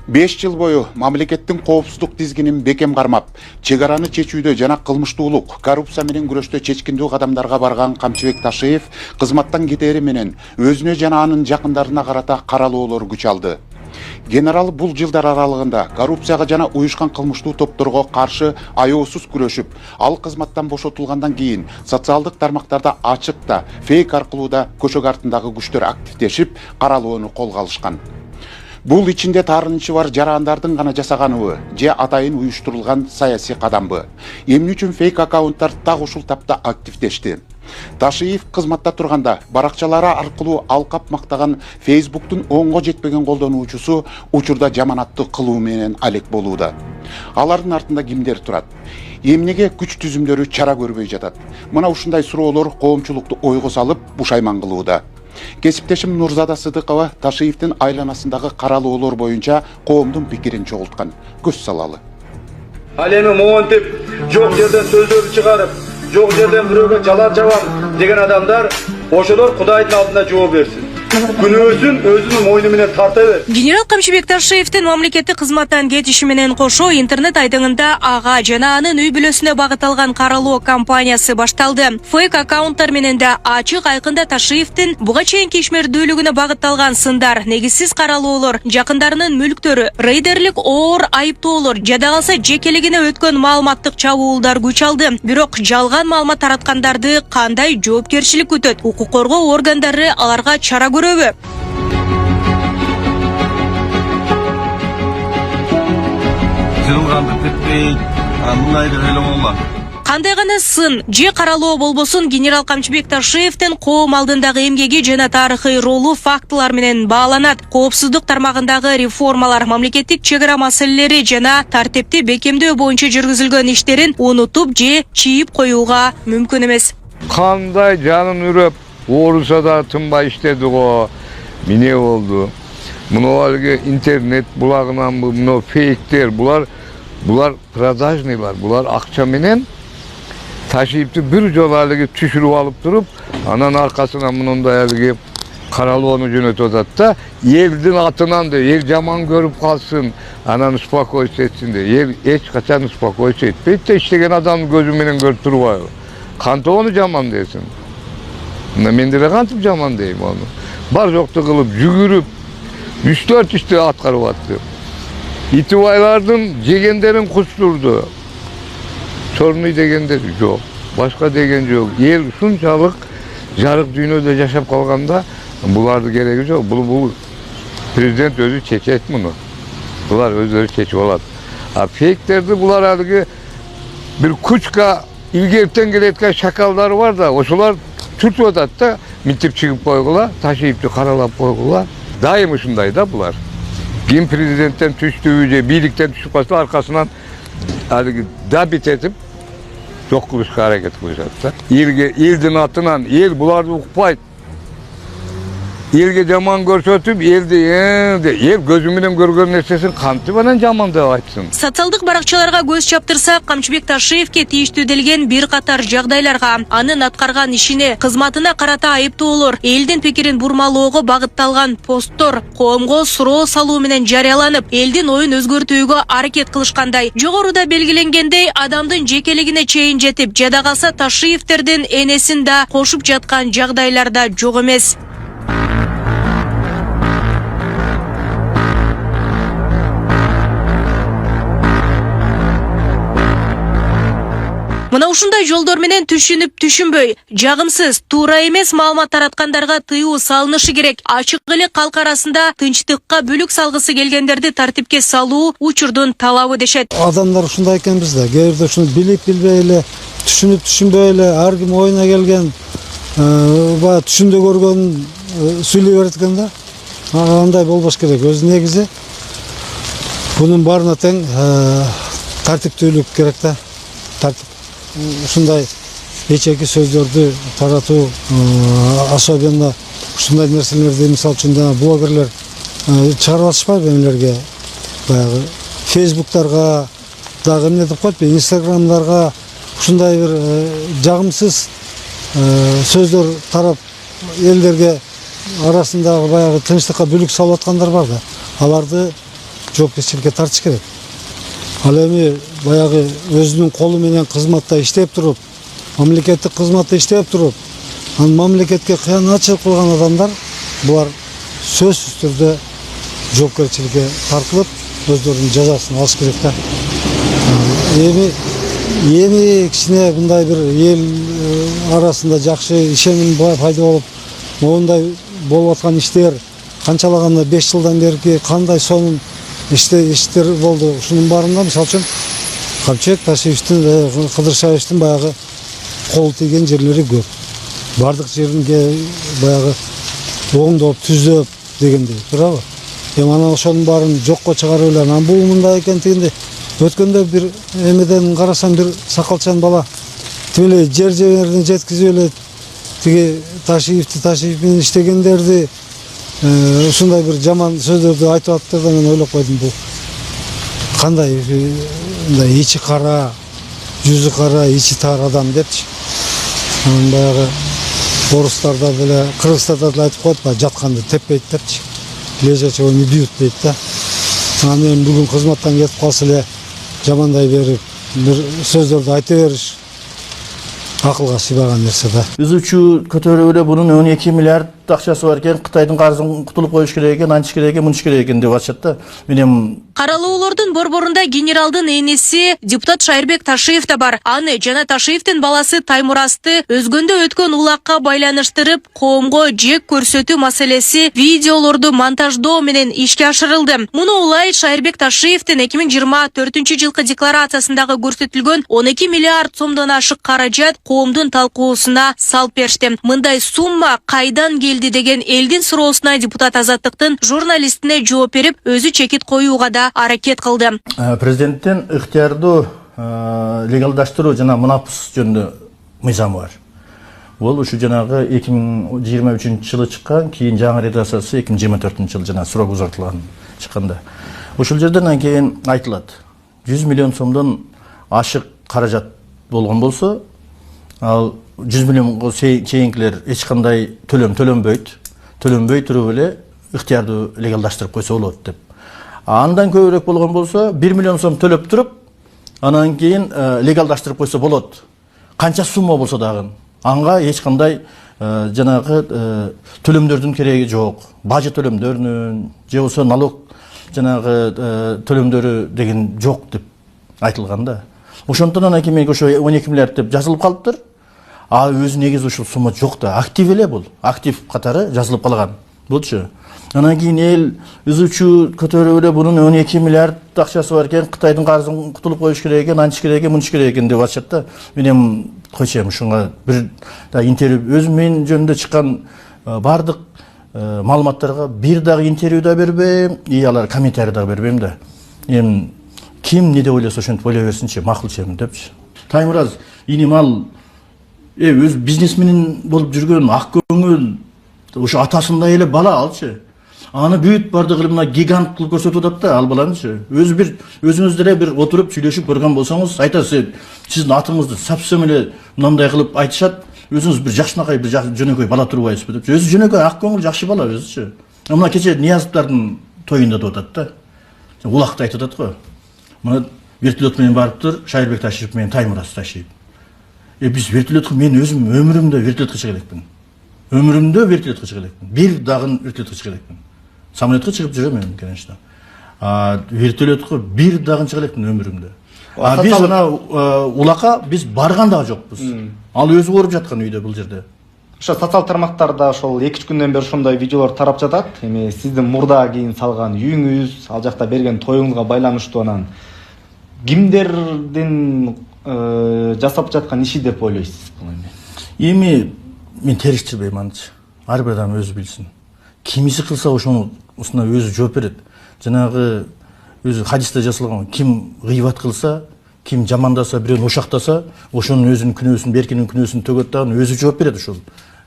5 жыл бою мамлекеттин коопсуздук тизгинин бекем кармап, чегараны чечүүдө жана кылмыштуулук, коррупция менен күрөштө чечкиндүү кадамдарга барган Камчыбек Ташиев кызматтан кетери менен өзүнө жана анын жакындарына карата каралоолор күч алды. Генерал бул жылдар аралыгында коррупцияга жана уюшкан кылмыштуу топторго каршы аеосуз күрөшүп, ал кызматтан бошотулгандан кийин социалдык тармактарда ачык да, фейк аркылуу да көчөк артындагы күчтөр активдешип, каралоону колго алышкан. Бул ичинде таарынычы бар жарандардын гана жасаганыбы, же атайын уюштурулган саясий кадамбы? Эмне үчүн фейк аккаунттар так ушул тапта активдешти? Ташиев кызматта турганда баракчалары аркылуу алкап мактаган Facebook'тун оңго жетпеген колдонуучусу учурда жаманаттуу кылуу менен алек болууда. Алардын артында кимдер турат? Эмнеге күч түзүмдөрү чара көрбөй жатат? Мына ушундай суроолор коомчулукту ойго салып, бушайман кылууда. Кесиптешим Нурзада Сыдыкова Ташиевдин айланасындагы каралоолор боюнча коомдун пикирин чогулткан. Көз салалы. Ал эми монтип, жок жерден сөздөрдү чыгарып, жок жерден бирөөгө жалар жабам деген адамдар ошолор Кудайдын алдында жооп берсин. Күнөөсүн өзүнүн мойну менен тарта бер. Генерал Камчыбек Ташиевдин мамлекеттик кызматтан кетиши менен кошо интернет айдыңында ага жана анын үй бүлөсүнө багытталган каралоо кампаниясы башталды. Фейк аккаунттар менен да ачык айкында Ташиевдин буга чейинки ишмердүүлүгүнө багытталган сындар, негизсиз каралоолор, жакындарынын мүлктөрү, рейдерлик оор айыптоолор, жада калса жекелигине өткөн маалыматтык чабуулдар күч алды. Бирок жалган маалымат тараткандарды кандай жоопкерчилик күтөт? Укук коргоо органдары аларга чара көрөбү? Кандай гана сын же каралоо болбосун, генерал Камчыбек Ташиевдин коом алдындагы эмгеги жана тарыхый ролу фактылар менен бааланат. Коопсуздук тармагындагы реформалар, мамлекеттик чегара маселелери жана тартипти бекемдөө боюнча жүргүзүлгөн иштерин унутуп же чийип коюуга мүмкүн эмес. Кандай жанын үрөп, орусса да тынбай иштеди го. Эмне болду? Мына алгы интернет булагынан мына фейктер, булар продажныйлар, булар акча менен Ташиевди бир жолу алгы түшүрүп алып туруп, анан аркасынан мындай алгы каралоону жөнөтүп атат да, элдин атынан да эл жаман көрүп калсын, анан успокоиться этсин де. Эл эч качан успокоиться этпейт да, иштеген адамдын көзү менен көрүп турбайбы? Кантону жаман десин. Мен деле кантип жаман дейм аны. Бар жокту кылып жүгүрүп 3-4 ишти аткарып атты. Итибайлардын жегендерин кустурду. Чорный дегендер жок, башка деген жок. Эл ушунчалык жарык дүйнөдө жашап калганда буларды кереги жок. Бул президент өзү чечет муну. Булар өздөрү чечип алат. А фейктерди булар алгы бир кучка илгертен келеткен шакалдар бар да, ошолар түртүп атат да, митип чыгып койгула, Ташиевди каралап койгула. Дайым ушундай да булар. Ким президенттен түштүбү же бийликтен түшүп калса аркасынан алгы дабит этип жок кылышка аракет кылышат да. Элдин атынан эл буларды укпайт. Элге жаман көрсөтүп, эл көзү менен көргөн нерсесин кантип анан жаман деп айтсын. Социалдык баракчаларга көз чаптырсак, Камчыбек Ташиевге тийиштүү делген бир катар жагдайларга, анын аткарган ишине, кызматына карата айыптоолор, элдин пикирин бурмалоого багытталган посттор коомго суроо салуу менен жарыяланып, элдин оюн өзгөртүүгө аракет кылышкандай. Жогоруда белгиленгендей, адамдын жекелигине чейин жетип, жада калса Ташиевтердин энесин да кошуп жаткан жагдайлар да жок эмес. Мына ушундай жолдор менен түшүнбөй, жагымсыз, туура эмес маалымат тараткандарга тыюу салынышы керек. Ачык эле калк арасында тынчтыкка бүлүк салгысы келгендерди тартипке салуу учурдун талабы дешет. Адамдар ушундай экенбиз да, кээ бирде ушуну билип-билбей эле, түшүнүп-түшүнбөй эле, ар ким оюна келген, түшүндө көргөнүн сүйлөй берет экен да. Андай болбош керек. Өз негизи бунун баарына тең тартиптүүлүк керек да. Ушундай эчеки сөздөрдү таратуу, особенно ушундай нерселерди, мисалы үчүн блогерлер чыгарып атышпайбы эмелерге, баягы Facebook'тарга дагы эмне деп коет, Instagram'дарга ушундай бир жагымсыз сөздөр тарап элдерге арасындагы баягы тынчтыкка бүлүк салып аткандар бар да. Аларды жоопкерчиликке тартыш керек. Ал эми баягы өзүнүн колу менен кызматта иштеп туруп, мамлекеттик кызматта иштеп туруп, анан мамлекетке кыянатчылык кылган адамдар булар сөзсүз түрдө жоопкерчиликке тартылып, өздөрүнүн жазасын алыш керек да. Эми кичине мындай бир эл арасында жакшы ишеним пайда болуп, моундай болуп аткан иштер канчалаганда 5 жылдан берки кандай сонун иштер болду. Ушунун баарында мисалы үчүн Камчыбек Ташиевдин, Кыдыршаевдин баягы кол тийген жерлери көп. Бардык жеринге баягы оңдоп, түзөп дегендей, туурабы? Эми анан ошонун баарын жокко чыгарып эле, анан бул мындай экен дегенде өткөндө бир эмеден карасам бир сакалчан бала тимелей жерине жеткизип эле тиги Ташиев менен иштегендерди ушундай бир жаман сөздөрдү айтып атты да, мен ойлоп койдум, бул кандай мындай ичи кара, жүзү кара, ичи тар адам депчи. Анан баягы орустарда деле, кыргыздарда деле айтып коет, баягы жатканды теппейт депчи. Лежачего не бьют дейт да. Анан мен бүгүн кызматтан кетип калса эле жамандай берип, бир сөздөрдү айта бериш акылга сыйбаган нерсе да. Үзүүчү көтөрүп эле bunun 12 миллиард акчасы бар экен, Кытайдын карызын кутулуп коюш керек экен, антиш керек экен, мунчиш керек экен деп атышат да. Мен Каралоолордун борборунда генералдын эниси депутат Шайырбек Ташиев да бар. Аны жана Ташиевдин баласы Таймурасты өзгөндө өткөн улакка байланыштырып, коомго жек көрсөтүү маселеси видеолорду монтаждоо менен ишке ашырылды. Муну улай Шайырбек Ташиевдин 2024-жылкы декларациясындагы көрсөтүлгөн 12 миллиард сомдон ашык каражат коомдун талкуусуна салып беришти. Мындай сумма кайдан келди деген элдин суроосуна депутат Азаттыктын журналистине жооп берип, өзү чекит коюуга да аракет кылды. Президенттин ыктыярдуу легалдаштыруу жана мунапыс жөнүндө мыйзамы бар. Ол ушу жанагы 2023-жылы чыккан, кийин жаңы редакциясы 2024-жылы жана срок узартылган чыкканда. Ушул жерден кийин айтылат. 100 миллион сомдон ашык каражат болгон болсо, ал 100 миллионго чейинкилер эч кандай төлөнбөйт туруп эле ыктыярдуу легалдаштырып койсо болот деп. Андан көбүрөөк болгон болсо 1 миллион сом төлөп туруп, анан кийин легалдаштырып койсо болот. Канча сумма болсо дагы анга эч кандай жанагы төлөмдөрдүн кереги жок. Бажы төлөмдөрүнүн же болсо налог жанагы төлөмдөрү деген жок деп айтылган да. Ошондон анан кийин ошо 12 миллиард деп жазылып калыптыр. А өзү негизи ушул сумма жок да. Актив эле бул. Актив катары жазылып калган. Болчу. Анан кийин эл үзүүчү көтөрүп эле bunun 12 миллиард акчасы бар экен, Кытайдын карызын кутулуп коюш керек экен, антиш керек экен, мунчиш керек экен деп атышат да. Мен койчу ушунга бир интервью өзүм мен жөнүндө чыккан бардык маалыматтарга бир дагы интервью да бербейм, алар комментарий да бербейм да. Ким не деп ойлосо ошентип ойлой берсинчи, макул чемин депчи. Таймураз инимал өз бизнесменин болуп жүргөн ак көңүл, ошо атасындай эле бала алчы. Аны бүт бардык мына гигант кылып көрсөтүп атат да, ал баланычы. Өзүңүз деле бир отуруп сүйлөшүп көргөн болсоңуз, айтасыз, сиздин атыңызды сапсым эле мындай кылып айтышат, өзүңүз бир жакшынакай, бир жөнөкөй бала турбайсызбы деп. Өзү жөнөкөй ак көңүл жакшы бала өзүчү. Мына кече Ниязовдардын тоюнда деп атат да. Улакты айтып атат го. Мына вертолет менен барыптыр, Шайырбек Ташиев менен Таймурас Ташиев. Биз вертолетке мен өзүм өмүрүмдө вертолетке чыга элекмин. Өмүрүмдө вертолетке чыга элекмин. Бир дагы вертолетке чыга элекмин. Самолетке чыгып жүрөм мен, конечно. Вертолетке бир дагы чыга элекмин өмүрүмдө. Биз ана улакка биз барган дагы жокпуз. Ал өзү коруп жаткан үйдө бул жерде. Ошо социал тармактарда ошол 2-3 күндөн бери ушундай видеолор тарап жатат. Эми сиздин мурда кийин салган үйүңүз, ал жакта берген тоюңузга байланыштуу анан кимдердин жасап жаткан иши деп ойлойсуз бул эми? Мен териштирбейм анчы. Ар бир адам өзү билсин. Кимиси кылса ошону өзү жооп берет. Жанагы өзү хадисте жазылган, ким гыйбат кылса, ким жамандаса, бирөөнү ошактаса, ошонун өзүнүн күнөөсүн, беркинин күнөөсүн төгөт дагы өзү жооп берет ошол.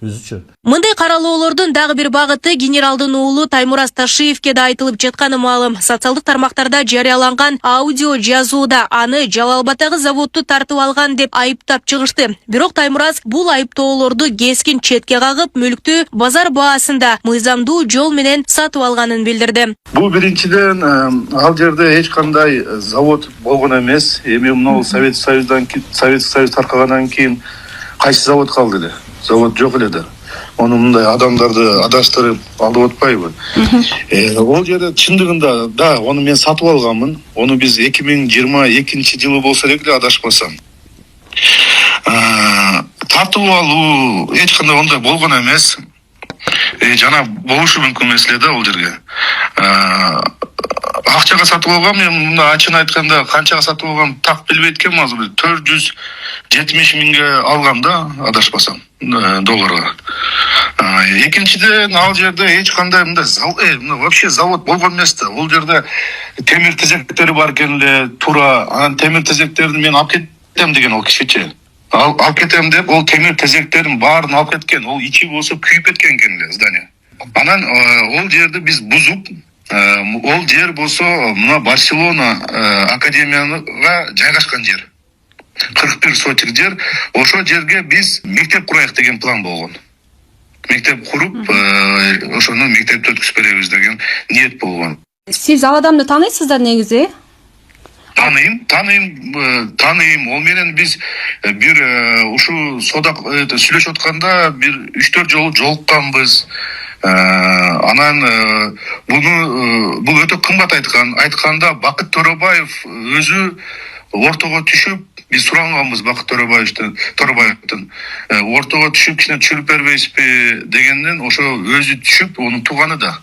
өзүчө. Мындай каралоолордун дагы бир багыты генералдын уулу Таймураз Ташиевке да айтылып жатканы маалым. Социалдык тармактарда жарыяланган аудио жазууда аны Жалал-Абаддагы заводду тартып алган деп айыптап чыгышты. Бирок Таймураз бул айыптоолорду кескин четке кагып, мүлктү базар баасында мыйзамдуу жол менен сатып алганын билдирди. Бул биринчиден ал жерде эч кандай завод болгон эмес. Эми мына Совет Союз таркагандан кийин кайсы завод калды эле? Завод жок эле да. Onu мындай адамдарды адаштырып алып атпайбы? Ол жерде чындыгында да, onu мен сатып алганмын. Onu биз 2022-жылы болсо эле адашпасам. Тартып алуу эч кандай ондай болгон эмес. Жана болушу мүмкүн эмес эле да ол жерге. Акчага сатып алгам, мен мында ачык айтканда канчага сатып алгам так билбейт экенмин азыр. 470 миңге алгам да, адашпасам, долларга. Экинчиден ал жерде эч кандай мындай вообще завод болгон эмес да. Ол жерде темир тезектери бар экен эле, туура. Анан темир тезектерин мен алып кетем деген ол кишиче. Алып кетем деп, ол темир тезектерин баарын алып кеткен. Ол ичи болсо күйүп кеткен экен эле здание. Анан ол жерди биз бузуп, ол жер болсо мына Барселона академияга жайгашкан жер. 41 сотик жер. Ошо жерге биз мектеп курайык деген план болгон. Мектеп куруп, ошону мектепте өткүзүп беребиз деген ниет болгон. Сиз ал адамды тааныйсыздар негизи? Таныйм. Ол менен биз бир ушу содак сүйлөшүп атканда бир 3-4 жолу жолукканбыз. Анан бул өтө кымбат айтканда Бакыт Төрөбаев өзү ортого түшүп, биз суранганбыз Бакыт Төрөбаевден ортого түшүп кичине түшүрүп бербейсизби дегенден ошо өзү түшүп, онун тууганы да.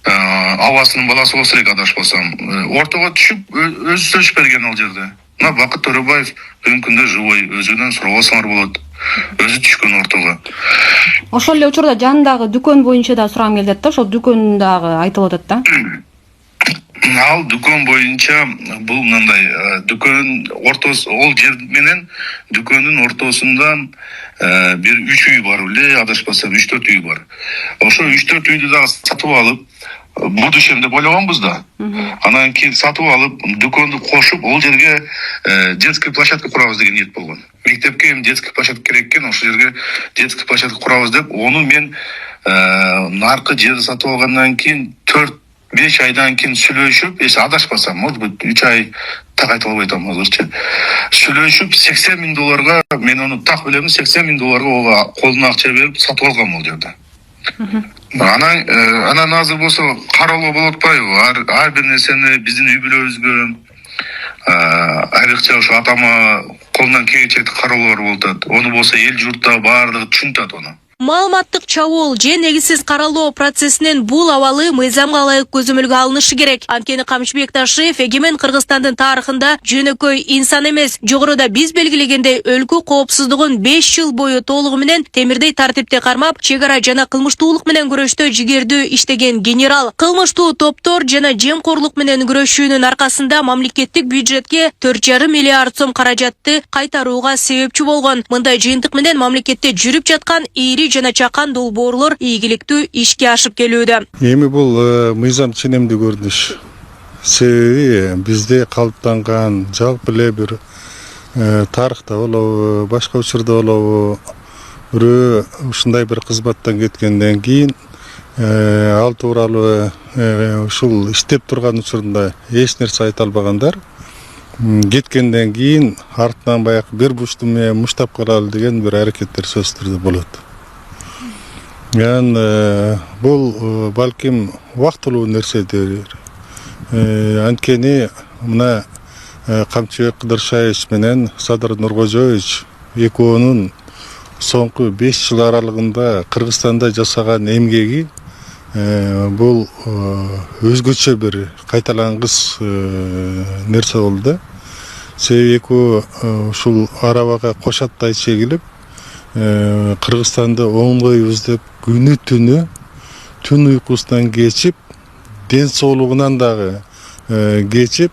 Авасынын баласы болсо элек адашпасам, ортого түшүп өзү сөз берген ал жерде. Мына Бакыт Төрөбаев бүгүнкү күндө живой, өзүнөн сурабасаңар болот. Өзү түшкөн ортого. Ошол эле учурда жанындагы дүкөн боюнча да сурам келет да, ошол дүкөн дагы айтылып атат да. Ал дүкөн боюнча бул мындай дүкөн ортосу, ол жер менен дүкөндүн ортосунда бир 3 үй бар эле, адашпасам 3-4 үй бар. Ошо 3-4 үйдү дагы сатып алып, будущем деп ойлогонбуз да. Анан кийин сатып алып, дүкөндү кошуп, ол жерге детский площадка курабыз деген ниет болгон. Мектепке эми детский площадка керек экен, ошол жерге детский площадка курабыз деп, ону мен наркы жерди сатып алгандан кийин 4-5 айдан кийин сүйлөшүп, эс адашпасам, может быть 3 ай так айтып албай атам азырчы. Сүйлөшүп $80 миң, мен ону так билем, $80 миң ого колуна акча берип сатып алгам ол жерде. Анан азыр болсо каралуу болуп атпайбы? Ар бир нерсени биздин үй бүлөбүзгө, айрыкча ошо атама колунан келгенче кароолор болуп атат. Ону болсо эл журтта баардыгы түшүнүп атат ону. Маалыматтык чабуул же негизсиз каралоо процессинин бул абалы мыйзамга ылайык көзөмөлгө алынышы керек. Анткени Камчыбек Ташиев эгемен Кыргызстандын тарыхында жөнөкөй инсан эмес. Жогоруда биз белгилегендей өлкө коопсуздугун 5 жыл бою толугу менен темирдей тартипте кармап, чек ара жана кылмыштуулук менен күрөштө жигердүү иштеген генерал. Кылмыштуу топтор жана жемкорлук менен күрөшүүнүн аркасында мамлекеттик бюджетке 4,5 миллиард сом каражатты кайтарууга себепчи болгон. Мындай жыйынтык менен мамлекетте жүрүп жаткан ири жана чакан долбоорлор ийгиликтүү ишке ашып келүүдө. Эми бул мыйзам ченемдүү көрүнүш. Себеби бизде калыптанган жалпы эле бир тарыхта болобу, башка учурда болобу, бирөө ушундай бир кызматтан кеткенден кийин ал тууралуу ушул иштеп турган учурунда эч нерсе айта албагандар. Кеткенден кийин артынан баягы бир бушту муштап каралы деген бир аракеттер сөзсүз түрдө болот. Бул балким убактылуу нерседир. Анткени мына Камчыбек Кыдыршаевич менен Садыр Нуркожоевич экөөнүн соңку 5 жыл аралыгында Кыргызстанда жасаган эмгеги бул өзгөчө бир кайталангыс нерсе болду. Себеби экөө ушул арабага кош аттай чегилип Кыргызстанды оңдойбуз деп күнү түнү түн уйкусунан кечип, ден соолугунан дагы кечип,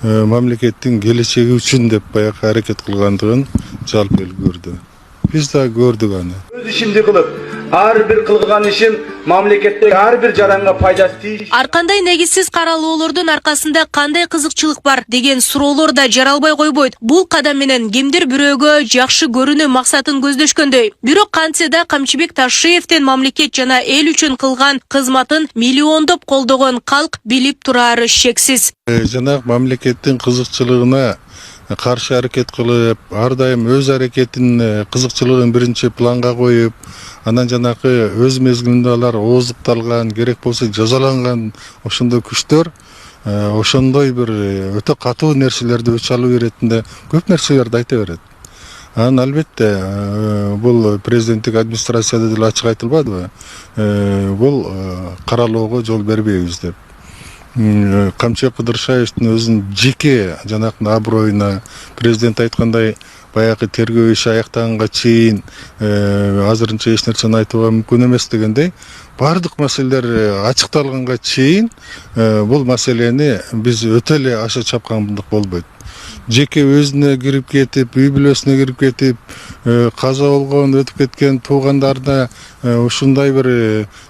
мамлекеттин келечеги үчүн деп баягы аракет кылгандыгын жалпы эл көрдү. Biz de gördük аны. Öz işimdi kılıp, her bir kılgıgan işim mamlekette her bir jaranga faydası тийиш. Аркандай негизсиз каралоолордун аркасында кандай кызыкчылык бар деген суроолор да жаралбай койбойт. Бул кадам менен кимдир бирөөгө жакшы көрүнүү максатын көздөшкөндөй. Бирок кантсе да Камчыбек Ташиевдин мамлекет жана эл үчүн кылган кызматын миллиондоп колдогон калк билип турары шексиз. Жанагы мамлекеттин кызыкчылыгына каршы аракет кылып, ар дайым өз аракетин кызыкчылыгын биринчи планга коюп, анан жанагы өз мезгилинде алар ооздукталган, керек болсо жазаланган ошондой күчтөр ошондой бир өтө катуу нерселерди өч алып беретинде көп нерселерди айта берет. Анан албетте бул президенттик администрацияда деле ачык айтылбадыбы? Бул каралоого жол бербейбиз деп. Камчыбек Кыдыршаевдин өзүнүн жеке жанагы аброюна президент айткандай баягы тергөө иши аяктаганга чейин азырынча эч нерсени айтууга мүмкүн эмес дегендей баардык маселелер ачыкталганга чейин бул маселени биз өтө эле аша чапкандык болбойт. Жеке өзүнө кирип кетип, үй бүлөсүнө кирип кетип, каза болгон, өтүп кеткен туугандарына ушундай бир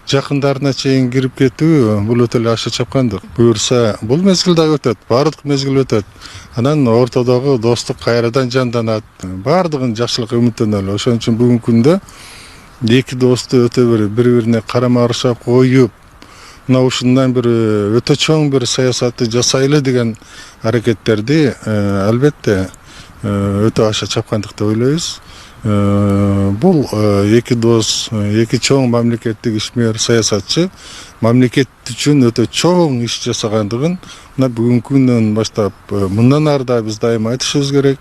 жакындарына чейин кирип кетүү бул өтө эле аша чапкандык. Буюрса, бул мезгил да өтөт, баардык мезгил өтөт. Анан ортодогу достук кайрадан жанданат. Баардыгын жакшылыкка үмүттөнөлү. Ошон үчүн бүгүнкү күндө эки досту өтө бири-бирине карама каршы коюп, мына ушундан бир өтө чоң бир саясатты жасайлы деген аракеттерди албетте өтө аша чапкандык деп ойлойбуз. Бул эки дос, эки чоң мамлекеттик ишмер саясатчы мамлекет үчүн өтө чоң иш жасагандыгын мына бүгүнкү күндөн баштап мындан ары да биз дайыма айтышыбыз керек.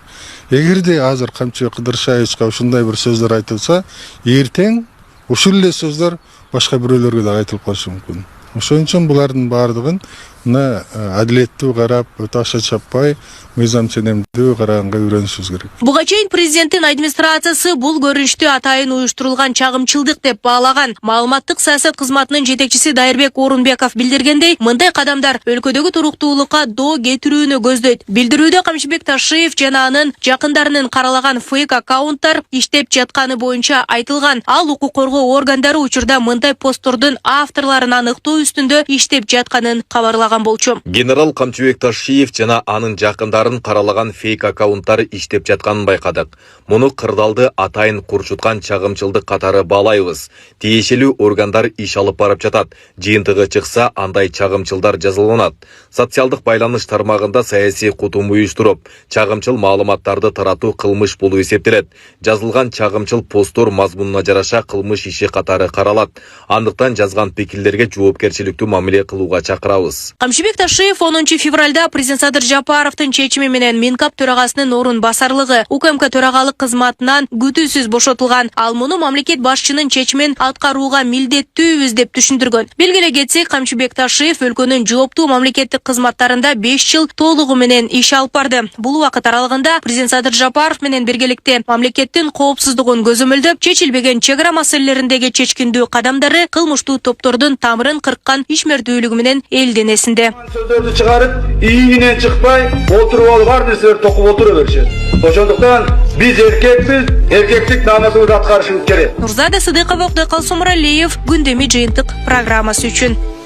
Эгерде азыр Камчыбек Кыдыршаевичке ушундай бир сөздөр айтылса, эртең ушул эле сөздөр башка бирөөлөргө да айтылып калышы мүмкүн. Ошон үчүн булардын баардыгын мына адилеттүү карап, өтө аша чаппай, мыйзам ченемдүү караганга үйрөнүшүбүз керек. Буга чейин президенттин администрациясы бул көрүнүштү атайын уюштурулган чагымчылдык деп баалаган. Маалыматтык саясат кызматынын жетекчиси Дайырбек Орунбеков билдиргендей, мындай кадамдар өлкөдөгү туруктуулукка доо кетирүүнү көздөйт. Билдирүүдө Камчыбек Ташиев жана анын жакындарынын каралаган фейк аккаунттар иштеп жатканы боюнча айтылган. Ал укук коргоо органдары учурда мындай посттордун авторлорун аныктоо үстүндө иштеп жатканын кабарлаган болчу. Генерал Камчыбек Ташиев жана анын жакындарын каралаган фейк аккаунттар иштеп жатканын байкадык. Муну кырдалды атайын курчуткан чагымчылдык катары баалайбыз. Тиешелүү органдар иш алып барып жатат. Жыйынтыгы чыкса, андай чагымчылдар жазаланат. Социалдык байланыш тармагында саясий кутум уюштуруп, чагымчыл маалыматтарды таратуу кылмыш болуп эсептелет. Жазылган чагымчыл посттор мазмунуна жараша кылмыш иши катары каралат. Андыктан жазган пикирлерге жоопкерчиликтүү мамиле кылууга чакырабыз. Камчыбек Ташиев 10 февралда президент Садыр Жапаровдун чечими менен Минкап төрагасынын орун басарлыгы УКМК төрагалык кызматынан күтүүсүз бошотулган. Ал муну мамлекет башчынын чечимин аткарууга милдеттүүбүз деп түшүндүргөн. Белгиле кетсек, Камчыбек Ташиев өлкөнүн жооптуу мамлекеттик кызматтарында 5 жыл толугу менен иш алып барды. Бул убакыт аралыгында президент Садыр Жапаров менен биргеликте мамлекеттин коопсуздугун көзөмөлдөп, чечилбеген чек ара маселелериндеги чечкиндүү кадамдары кылмыштуу топтордун тамырын кырккан ишмердүүлүгү менен элдин эсинде. Сөздөрдү чыгарып, ийинен чыкпай, отуруп алып ар нерселерди токуп отура беришет. Ошондуктан биз эркекпиз, эркектик намысыбызды аткарышыбыз керек. Нурзада Сыдыкова, Калсомуралиев, Күндөмү жыйынтык программасы үчүн.